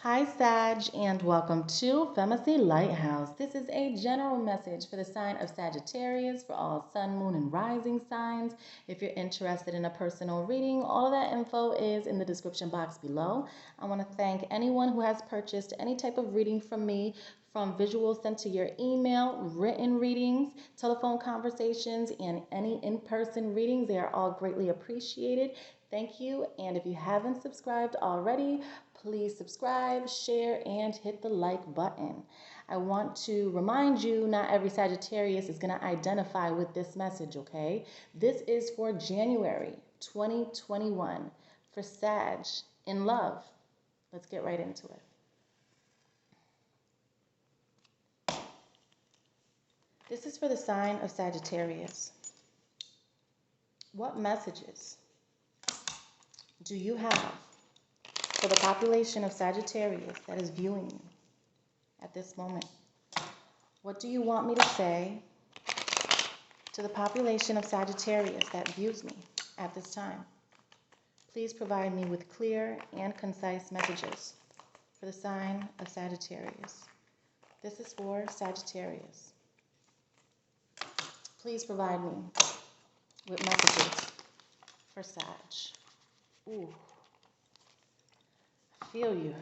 Hi, Sag, and welcome to Femacy Lighthouse. This is a general message for the sign of Sagittarius for all sun, moon, and rising signs. If you're interested in a personal reading, all of that info is in the description box below. I want to thank anyone who has purchased any type of reading from me, from visuals sent to your email, written readings, telephone conversations, and any in-person readings. They are all greatly appreciated. Thank you. And if you haven't subscribed already, please subscribe, share, and hit the like button. I want to remind you, not every Sagittarius is going to identify with this message, okay? This is for January 2021 for Sag in love. Let's get right into it. This is for the sign of Sagittarius. What messages do you have for the population of Sagittarius that is viewing you at this moment? What do you want me to say to the population of Sagittarius that views me at this time? Please provide me with clear and concise messages for the sign of Sagittarius. This is for Sagittarius. Please provide me with messages for Sag. Ooh, I feel you.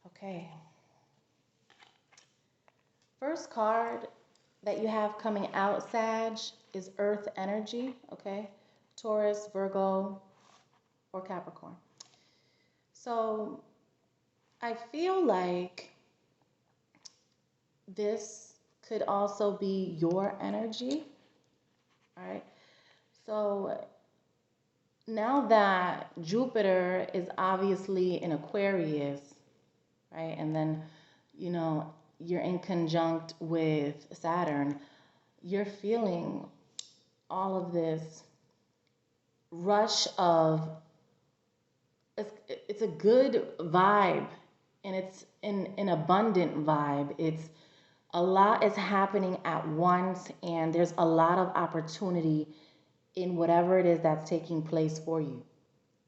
Okay. First card that you have coming out, Sag, is Earth energy, okay? Taurus, Virgo, or Capricorn. So I feel like this could also be your energy, all right? So now that Jupiter is obviously in Aquarius, right? And then, you're in conjunct with Saturn, you're feeling all of this rush of, it's a good vibe, and it's an abundant vibe. It's a lot is happening at once, and there's a lot of opportunity in whatever it is that's taking place for you.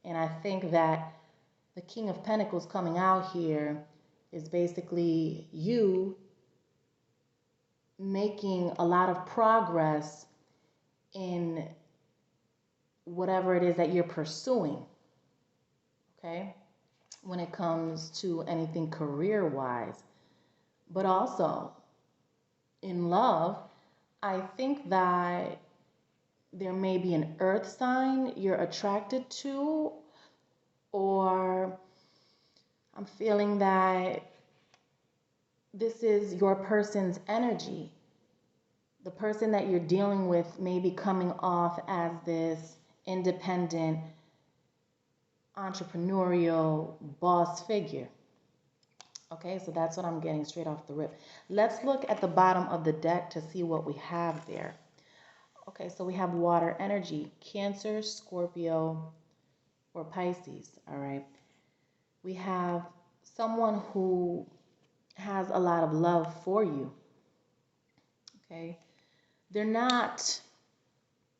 And I think that the King of Pentacles coming out here is basically you making a lot of progress in whatever it is that you're pursuing, okay? When it comes to anything career-wise. But also, in love, I think that there may be an earth sign you're attracted to, or I'm feeling that this is your person's energy. The person that you're dealing with may be coming off as this independent, entrepreneurial boss figure. Okay, so that's what I'm getting straight off the rip. Let's look at the bottom of the deck to see what we have there. Okay, so we have water energy, Cancer, Scorpio, or Pisces, all right? We have someone who has a lot of love for you, okay? They're not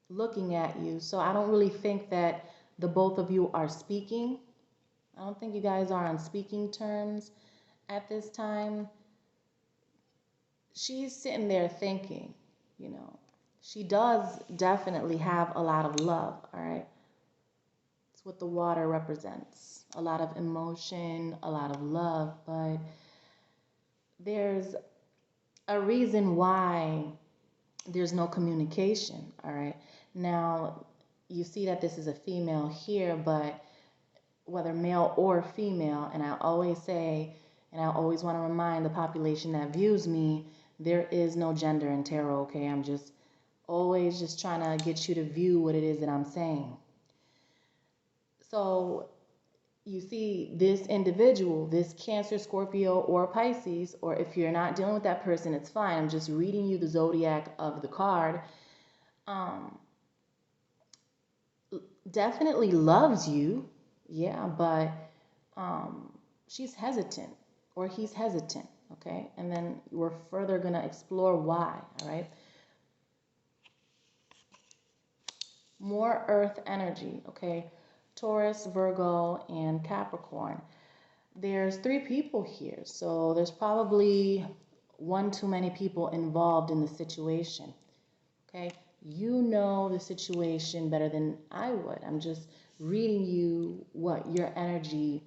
looking at you, so I don't really think that the both of you are speaking. I don't think you guys are on speaking terms at this time. She's sitting there thinking, she does definitely have a lot of love, all right? It's what the water represents. A lot of emotion, a lot of love, but there's a reason why there's no communication, all right? Now, you see that this is a female here, but whether male or female, and I always say, and I always want to remind the population that views me, there is no gender in tarot, okay? I'm just always just trying to get you to view what it is that I'm saying. So you see this individual, this Cancer, Scorpio, or Pisces, or if you're not dealing with that person, it's fine. I'm just reading you the zodiac of the card. Definitely loves you, yeah, but she's hesitant, or he's hesitant, okay? And then we're further going to explore why, all right? More earth energy, okay? Taurus, Virgo, and Capricorn. there's 3 people here. So there's probably one too many people involved in the situation. Okay? You know the situation better than I would. I'm just reading you what your energy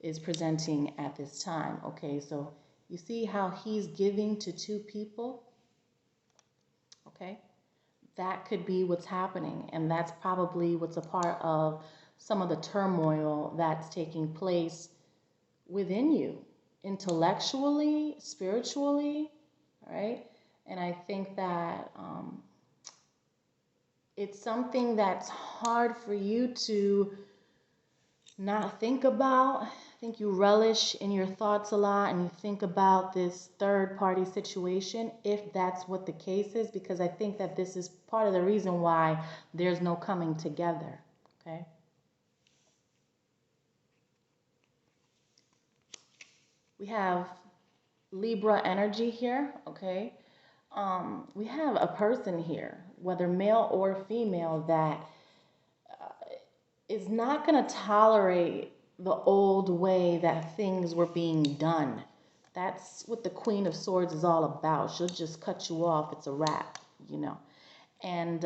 is presenting at this time. Okay, so you see how he's giving to 2 people? Okay? That could be what's happening, and that's probably what's a part of some of the turmoil that's taking place within you, intellectually, spiritually, all right? And I think that it's something that's hard for you to not think about. I think you relish in your thoughts a lot and you think about this third party situation, if that's what the case is, because I think that this is part of the reason why there's no coming together, okay? We have Libra energy here, okay? We have a person here, whether male or female, that is not going to tolerate the old way that things were being done. That's what the Queen of Swords is all about. She'll just cut you off. It's a wrap, you know. And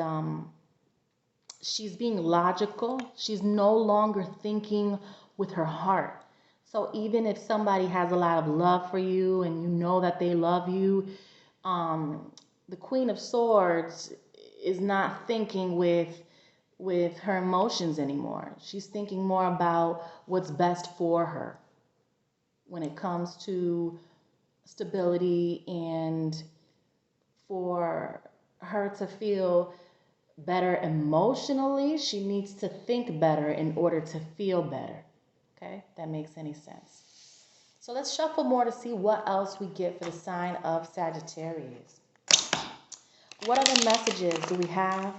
she's being logical. She's no longer thinking with her heart. So even if somebody has a lot of love for you and you know that they love you, the Queen of Swords is not thinking with her emotions anymore. She's thinking more about what's best for her when it comes to stability and for her to feel better emotionally. She needs to think better in order to feel better. Okay, if that makes any sense. So let's shuffle more to see what else we get for the sign of Sagittarius. What other messages do we have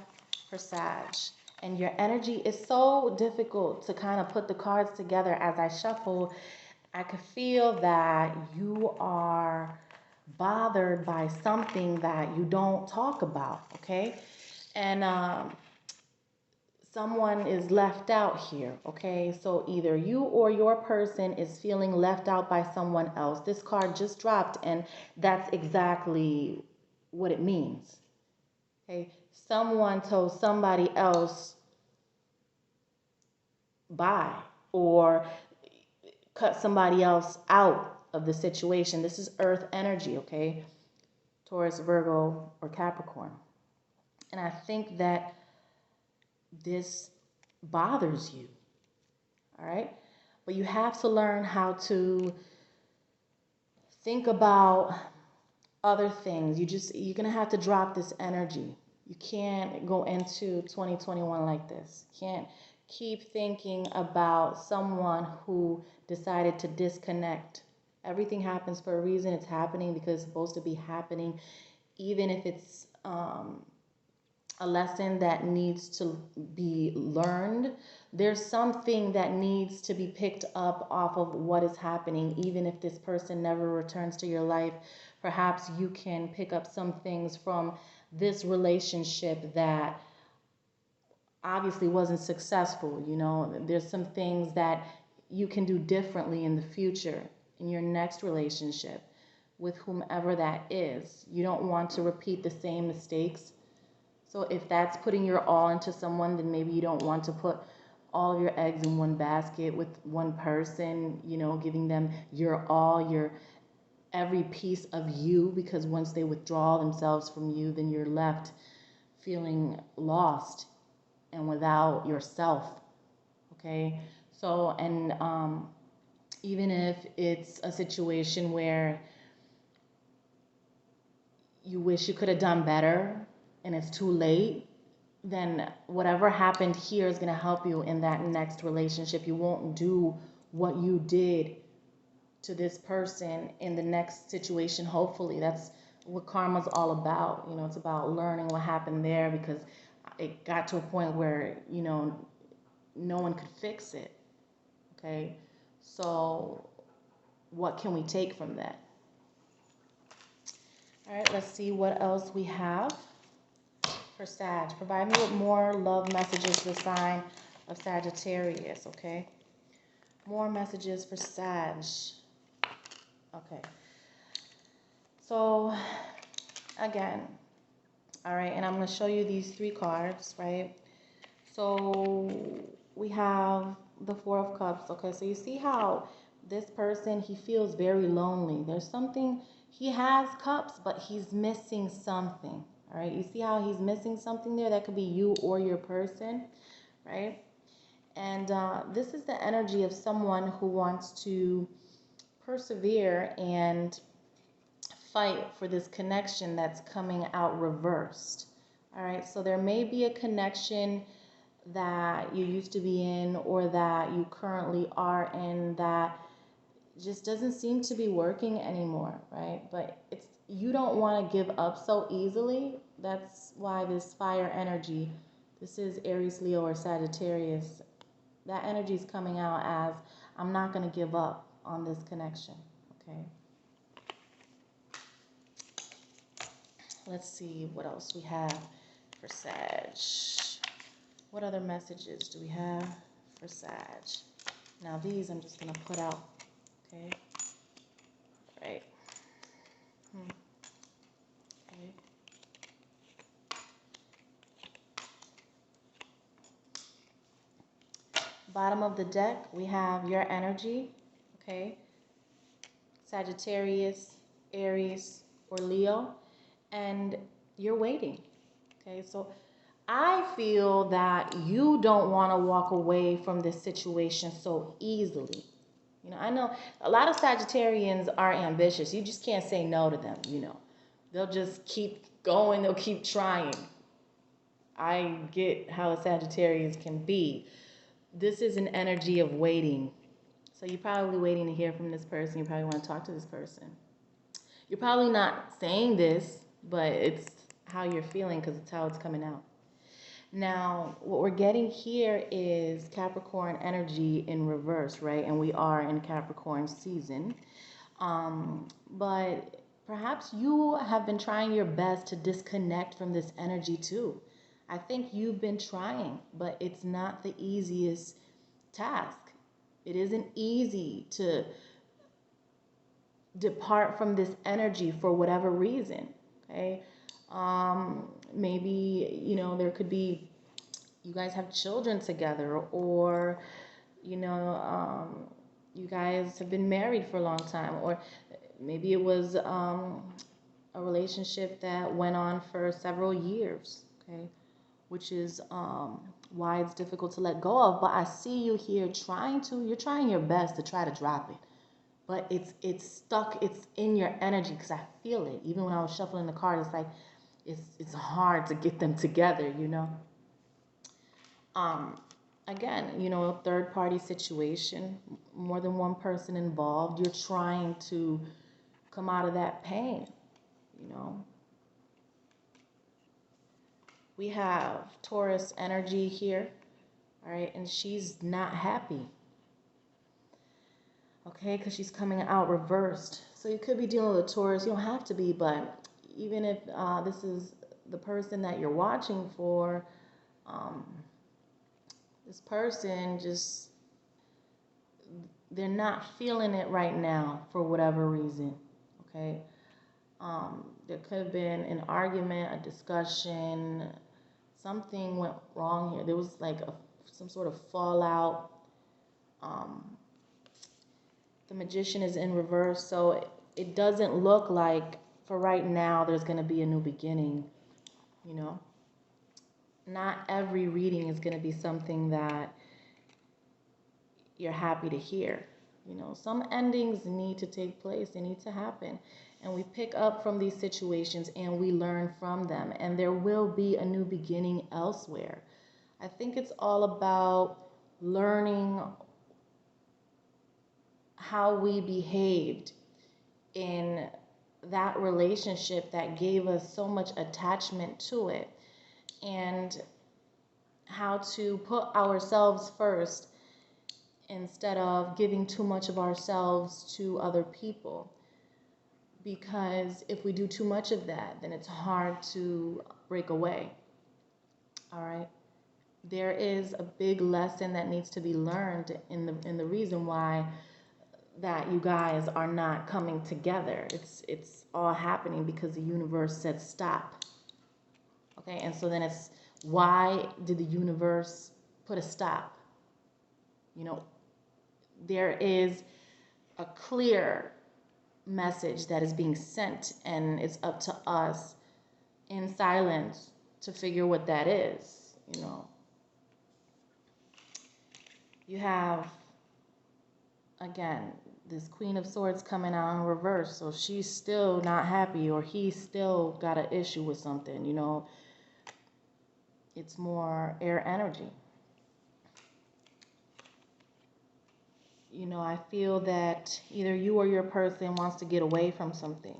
for Sag? And your energy is so difficult to kind of put the cards together. As I shuffle, I could feel that you are bothered by something that you don't talk about, okay? And someone is left out here, okay? So either you or your person is feeling left out by someone else. This card just dropped, and that's exactly what it means, okay? Someone told somebody else bye or cut somebody else out of the situation. This is earth energy, okay? Taurus, Virgo, or Capricorn. And I think that this bothers you, all right? But you have to learn how to think about other things. You're going to have to drop this energy. You can't go into 2021 like this. You can't keep thinking about someone who decided to disconnect. Everything happens for a reason. It's happening because it's supposed to be happening, even if it's a lesson that needs to be learned. There's something that needs to be picked up off of what is happening. Even if this person never returns to your life, perhaps you can pick up some things from this relationship that obviously wasn't successful. You know, there's some things that you can do differently in the future in your next relationship with whomever that is. You don't want to repeat the same mistakes. So if that's putting your all into someone, then maybe you don't want to put all of your eggs in one basket with one person, you know, giving them your all, your every piece of you, because once they withdraw themselves from you, then you're left feeling lost and without yourself, okay? So, and even if it's a situation where you wish you could have done better and it's too late, then whatever happened here is going to help you in that next relationship. You won't do what you did to this person in the next situation. Hopefully, that's what karma's all about. You know, it's about learning what happened there, because it got to a point where, you know, no one could fix it. Okay, so what can we take from that? All right, let's see what else we have for Sag. Provide me with more love messages for the sign of Sagittarius, okay? More messages for Sag. Okay. So, again, all right, and I'm going to show you these 3 cards, right? So, we have the 4 of Cups. Okay, so you see how this person, he feels very lonely. There's something, he has cups, but he's missing something. All right, you see how he's missing something there? That could be you or your person, right? And this is the energy of someone who wants to persevere and fight for this connection that's coming out reversed. All right, so there may be a connection that you used to be in or that you currently are in that just doesn't seem to be working anymore, right? But it's, you don't want to give up so easily. That's why this fire energy, this is Aries, Leo, or Sagittarius, that energy is coming out as, I'm not going to give up on this connection, okay? Let's see what else we have for Sag. What other messages do we have for Sag? Now these I'm just going to put out, okay? All right. Okay. Bottom of the deck, we have your energy, okay? Sagittarius, Aries, or Leo, and you're waiting, okay? So I feel that you don't want to walk away from this situation so easily. You know, I know a lot of Sagittarians are ambitious. You just can't say no to them, you know. They'll just keep going, they'll keep trying. I get how a Sagittarius can be. This is an energy of waiting. So you're probably waiting to hear from this person. You probably want to talk to this person. You're probably not saying this, but it's how you're feeling because it's how it's coming out. Now, what we're getting here is Capricorn energy in reverse, right? And we are in Capricorn season. But perhaps you have been trying your best to disconnect from this energy too. I think you've been trying, but it's not the easiest task. It isn't easy to depart from this energy for whatever reason, okay? Maybe, you know, there could be, you guys have children together, or, you know, you guys have been married for a long time, or maybe it was a relationship that went on for several years, okay? Which is why it's difficult to let go of. But I see you here you're trying your best to try to drop it. But it's stuck, it's in your energy because I feel it. Even when I was shuffling the cards, it's like, it's hard to get them together, you know? Again, you know, third party situation, more than one person involved. You're trying to come out of that pain, you know? We have Taurus energy here, all right, and she's not happy, okay, because she's coming out reversed. So you could be dealing with a Taurus. You don't have to be, but even if this is the person that you're watching for, this person just, they're not feeling it right now for whatever reason, okay? There could have been an argument, a discussion, something went wrong here. There was like some sort of fallout. The Magician is in reverse, so it doesn't look like for right now there's going to be a new beginning, you know. Not every reading is going to be something that you're happy to hear. You know, some endings need to take place, they need to happen. And we pick up from these situations and we learn from them. And there will be a new beginning elsewhere. I think it's all about learning how we behaved in that relationship that gave us so much attachment to it, and how to put ourselves first instead of giving too much of ourselves to other people. Because if we do too much of that, then it's hard to break away. All right. there is a big lesson that needs to be learned in the reason why that you guys are not coming together. It's all happening because the universe said stop. Okay, and so then it's, why did the universe put a stop? You know, there is a clear message that is being sent, and it's up to us in silence to figure what that is. You know, you have, again, this Queen of Swords coming out in reverse, so she's still not happy, or he's still got an issue with something. You know, it's more air energy. You know, I feel that either you or your person wants to get away from something.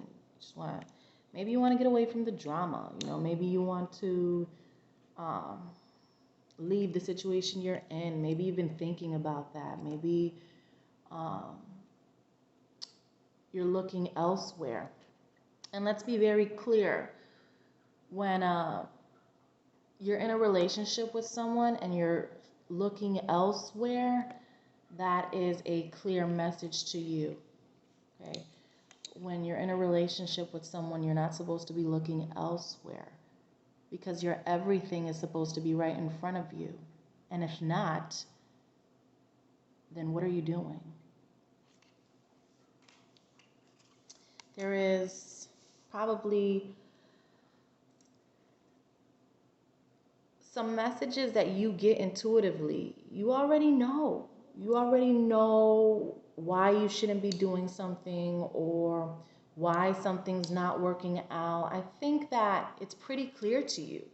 Maybe you want to get away from the drama. You know, maybe you want to leave the situation you're in. Maybe you've been thinking about that. Maybe you're looking elsewhere. And let's be very clear. When you're in a relationship with someone and you're looking elsewhere, that is a clear message to you. Okay? When you're in a relationship with someone, you're not supposed to be looking elsewhere, because your everything is supposed to be right in front of you. And if not, then what are you doing? There is probably some messages that you get intuitively. You already know. You already know why you shouldn't be doing something, or why something's not working out. I think that it's pretty clear to you.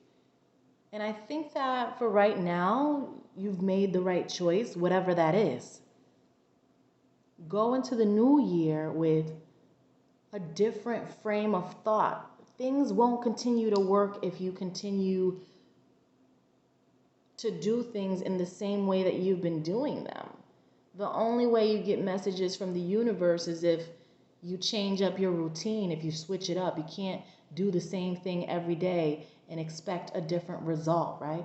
And I think that for right now, you've made the right choice, whatever that is. Go into the new year with a different frame of thought. Things won't continue to work if you continue to do things in the same way that you've been doing them. The only way you get messages from the universe is if you change up your routine, if you switch it up. You can't do the same thing every day and expect a different result, right?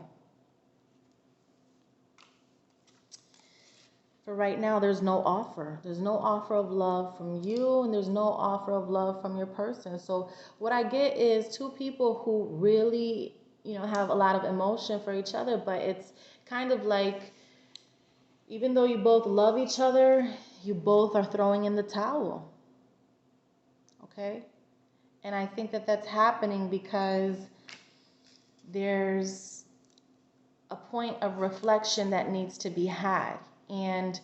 For right now, there's no offer. There's no offer of love from you, and there's no offer of love from your person. So what I get is two people who really, you know, have a lot of emotion for each other, but it's kind of like, even though you both love each other, you both are throwing in the towel. Okay? And I think that that's happening because there's a point of reflection that needs to be had. And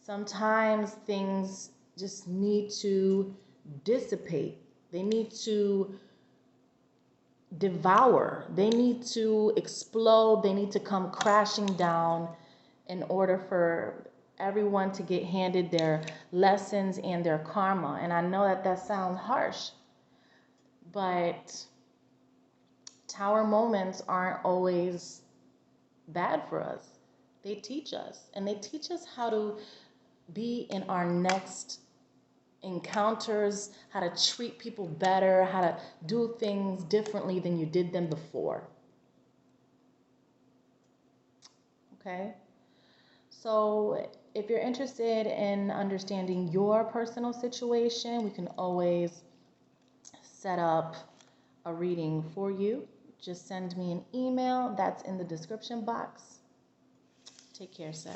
sometimes things just need to dissipate. They need to devour. They need to explode. They need to come crashing down in order for everyone to get handed their lessons and their karma. And I know that that sounds harsh, but tower moments aren't always bad for us. They teach us, and they teach us how to be in our next encounters, how to treat people better, how to do things differently than you did them before. Okay? So if you're interested in understanding your personal situation, we can always set up a reading for you. Just send me an email. That's in the description box. Take care, Sag.